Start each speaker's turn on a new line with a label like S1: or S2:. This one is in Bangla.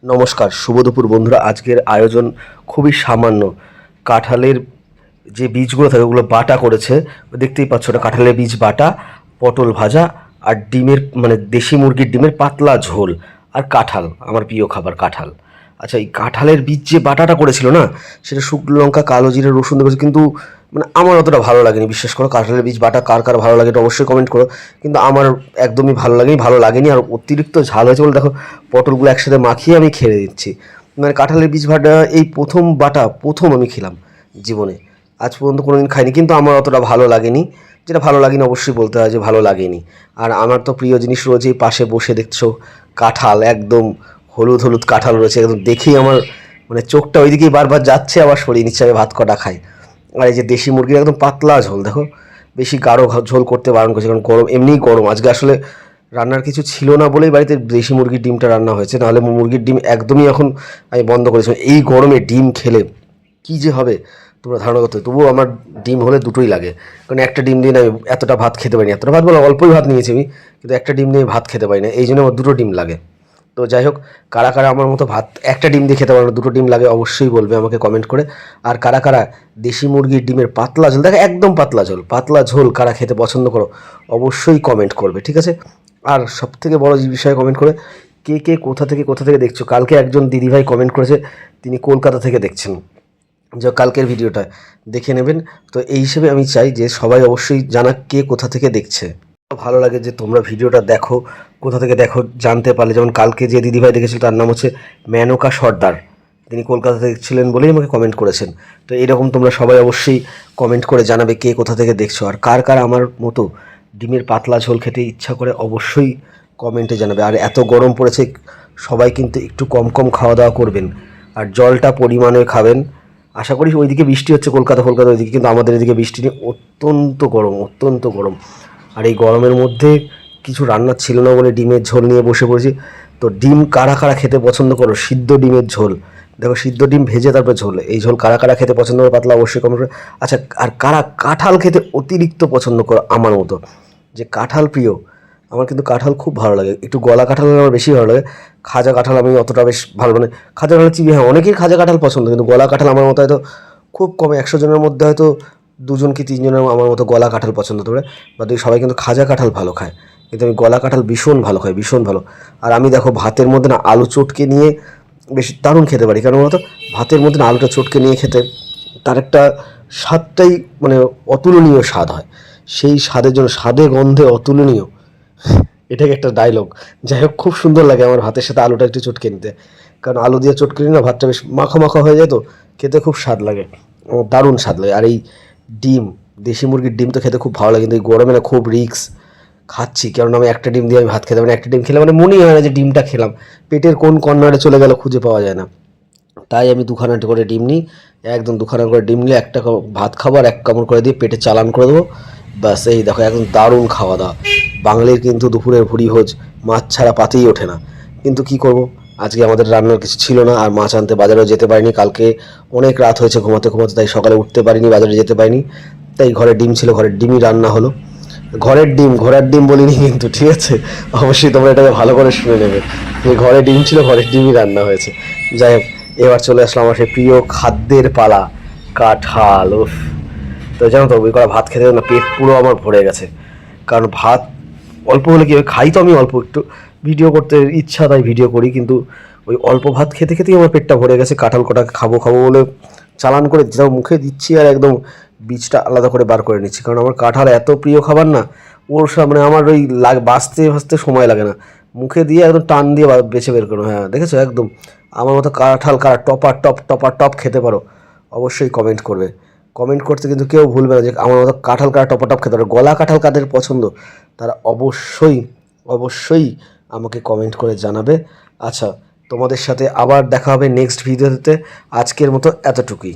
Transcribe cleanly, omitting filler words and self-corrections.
S1: নমস্কার, শুভ দুপুর বন্ধুরা। আজকের আয়োজন খুবই সামান্য। কাঁঠালের যে বীজগুলো থাকে ওগুলো বাটা করেছে, দেখতেই পাচ্ছ। ওটা কাঁঠালের বীজ বাটা, পটল ভাজা আর ডিমের মানে দেশি মুরগির ডিমের পাতলা ঝোল, আর কাঁঠাল, আমার প্রিয় খাবার কাঁঠাল। আচ্ছা, এই কাঁঠালের বীজ যে বাটাটা করেছিল না, সেটা শুকনো লঙ্কা, কালো জিরে, রসুন দিয়ে, কিন্তু মানে আমার অতটা ভালো লাগেনি। বিশ্বাস করো, কাঁঠালের বীজ বাটা কার কার ভালো লাগে এটা অবশ্যই কমেন্ট করো। কিন্তু আমার একদমই ভালো লাগেনি। আর অতিরিক্ত ঝাল হয়েছে বলে দেখো, পটলগুলো একসাথে মাখিয়ে আমি খেয়ে দিচ্ছি। মানে কাঁঠালের বীজ বাটা এই প্রথম আমি খেলাম জীবনে। আজ পর্যন্ত কোনোদিন খাইনি, কিন্তু আমার অতটা ভালো লাগেনি। যেটা ভালো লাগেনি অবশ্যই বলতে হয় যে ভালো লাগেনি। আর আমার তো প্রিয় জিনিস রয়েছে, পাশে বসে দেখছো কাঁঠাল, একদম হলুদ হলুদ কাঁঠাল রয়েছে। একদম দেখেই আমার মানে চোখটা ওইদিকেই বারবার যাচ্ছে, আবার সরিয়ে নিচ্ছে, আমি ভাত কটা খাই। আর এই যে দেশি মুরগির একদম পাতলা ঝোল, দেখো বেশি গাঢ় ঝোল করতে বারণ করছে, কারণ গরম, এমনিই গরম। আজকে আসলে রান্নার কিছু ছিল না বলেই বাড়িতে দেশি মুরগির ডিমটা রান্না হয়েছে, নাহলে মুরগির ডিম একদমই এখন আমি বন্ধ করেছি। এই গরমে ডিম খেলে কী যে হবে তোমরা ধারণা করতে। তবুও আমার ডিম হলে দুটোই লাগে, কারণ একটা ডিম দিয়ে আমি এতটা ভাত খেতে পারি না। এতটা ভাত বলে অল্পই ভাত নিয়েছি আমি, কিন্তু একটা ডিম দিয়ে ভাত খেতে পারি না। এই জন্য আমার দুটো ডিম লাগে। তো যাই হোক, কারা কারা আমার মতো ভাত একটা ডিম দিয়ে খেতে পারে না, দুটো ডিম লাগে, অবশ্যই বলবে আমাকে কমেন্ট করে। আর কারা কারা দেশি মুরগির ডিমের পাতলা ঝোল, দেখো একদম পাতলা ঝোল কারা খেতে পছন্দ করো, অবশ্যই কমেন্ট করবে, ঠিক আছে? আর সবথেকে বড় বিষয়ে কমেন্ট করে কে কে কোথা থেকে দেখছো। কালকে একজন দিদিভাই কমেন্ট করেছে, তিনি কলকাতা থেকে দেখছেন, যে কালকের ভিডিওটা দেখে নেবেন। তো এই হিসেবে আমি চাই যে সবাই অবশ্যই জানাক কে কোথা থেকে দেখছে। ভালো লাগে যে তোমরা ভিডিওটা দেখো, কোথা থেকে দেখো জানতে পারলে। যেমন কালকে যে দিদিভাই দেখেছিল তার নাম হচ্ছে মেনকা সর্দার, তিনি কলকাতা থেকে ছিলেন বলেই আমাকে কমেন্ট করেছেন। তো এরকম তোমরা সবাই অবশ্যই কমেন্ট করে জানাবে কে কোথা থেকে দেখছো। আর কার কার আমার মতো ডিমের পাতলা ঝোল খেতে ইচ্ছা করে অবশ্যই কমেন্টে জানাবে। আর এত গরম পড়েছে, সবাই কিন্তু একটু কম কম খাওয়া দাওয়া করবেন, আর জলটা পরিমাণে খাবেন। আশা করি ওইদিকে বৃষ্টি হচ্ছে, কলকাতা ওইদিকে, কিন্তু আমাদের এদিকে বৃষ্টি নেই। অত্যন্ত গরম। আর এই গরমের মধ্যে কিছু রান্নার ছিল না বলে ডিমের ঝোল নিয়ে বসে পড়েছি। তো ডিম কারা কারা খেতে পছন্দ করো, সিদ্ধ ডিমের ঝোল, দেখো সিদ্ধ ডিম ভেজে তারপর ঝোল, এই ঝোল কারা কারা খেতে পছন্দ করো পাতলা, অবশ্যই কমেন্ট করে। আচ্ছা, আর কারা কাঁঠাল খেতে অতিরিক্ত পছন্দ করো আমার মতো, যে কাঁঠাল প্রিয়। আমার কিন্তু কাঁঠাল খুব ভালো লাগে, একটু গলা কাঁঠাল আমার বেশি ভালো লাগে। খাজা কাঁঠাল আমি অতটা বেশ ভালো, মানে খাজা কাঁঠাল চিবি, হ্যাঁ অনেকেই খাজা কাঁঠাল পছন্দ, কিন্তু গলা কাঁঠাল আমার মতো হয়তো খুব কমে, 100 জনের মধ্যে হয়তো 2 জন কি 3 জনের আমার মতো গলা কাঁঠাল পছন্দ করে। বা সবাই কিন্তু খাজা কাঁঠাল ভালো খায়, কিন্তু আমি গলা কাঁঠাল ভীষণ ভালো খাই, ভীষণ ভালো। আর আমি দেখো ভাতের মধ্যে না আলু চটকে নিয়ে বেশ দারুণ খেতে পারি। কারণ বলতো ভাতের মধ্যে না আলুটা চটকে নিয়ে খেতে তার একটা স্বাদটাই মানে অতুলনীয় স্বাদ হয়। সেই স্বাদের জন্য, স্বাদে গন্ধে অতুলনীয়, এটাকে একটা ডায়লগ। যাই হোক, খুব সুন্দর লাগে আমার ভাতের সাথে আলুটা একটু চটকে নিতে, কারণ আলু দিয়ে চটকে নিই না, ভাতটা বেশ মাখা মাখা হয়ে যায়, তো খেতে খুব স্বাদ লাগে, দারুণ স্বাদ লাগে। আর এই ডিম, দেশি মুরগির ডিম তো খেতে খুব ভালো লাগে, কিন্তু এই গরমে না খুব রিস্ক খাচ্ছি, কারণ আমি একটা ডিম দিয়ে আমি ভাত খেতে, মানে একটা ডিম খেলে মানে মনেই হয় না যে ডিমটা খেলাম, পেটের কোন কর্নারে চলে গেল খুঁজে পাওয়া যায় না। তাই আমি 2খানা করে ডিম নিই, একদম 2খানা করে ডিম নিলে একটা ভাত খাবো, আর 1 কামড় করে দিয়ে পেটে চালান করে দেবো, ব্যাস। এই দেখো একদম দারুণ খাওয়া দাওয়া। বাঙালির কিন্তু দুপুরের ভুরিভোজ মাছ ছাড়া পাতেই ওঠে না। কিন্তু কি করব, আজকে আমাদের রান্নার কিছু ছিল না, আর মাছ আনতে বাজারেও যেতে পারিনি। কালকে অনেক রাত হয়েছে ঘুমাতে, তাই সকালে উঠতে পারিনি, বাজারে যেতে পারিনি। তাই ঘরে ডিম ছিল, ঘরের ডিমই রান্না হলো। ঘরের ডিম, ঘোড়ার ডিম বলিনি কিন্তু, ঠিক আছে? অবশ্যই তোমরা এটাকে ভালো করে শুনে নেবে, যে ঘরে ডিম ছিল, ঘরের ডিমই রান্না হয়েছে। যাই হোক, এবার চলে আসলাম আমার সেই প্রিয় খাদ্যের পালা, কাঁঠাল। উফ! তো জানো তো, ওই করা ভাত খেতে না পেট পুরো আমার ভরে গেছে। কারণ ভাত অল্প হলে কি খাই, তো আমি অল্প একটু ভিডিও করতে ইচ্ছা, তাই ভিডিও করি, কিন্তু ওই অল্প ভাত খেতে খেতেই আমার পেটটা ভরে গেছে। কাঁঠাল কটা খাবো খাবো বলে চালান করে যেটা মুখে দিচ্ছি, আর একদম বীজটা আলাদা করে বার করে নিচ্ছি, কারণ আমার কাঁঠাল এত প্রিয় খাবার না, ওর মানে আমার ওই বাঁচতে ভাজতে সময় লাগে না, মুখে দিয়ে একদম টান দিয়ে বেছে বের করো। হ্যাঁ দেখেছো, একদম আমার মতো কাঁঠাল কারা টপার টপ খেতে পারো, অবশ্যই কমেন্ট করবে। কমেন্ট করতে কিন্তু কেউ ভুলবে না যে আমার মতো কাঁঠাল কারা টপার টপ খেতে পারো। গলা কাঁঠাল কাদের পছন্দ তারা অবশ্যই আমাকে কমেন্ট করে জানাবে। আচ্ছা, তোমাদের সাথে আবার দেখা হবে নেক্সট ভিডিওতে। আজকের মতো এতটুকুই।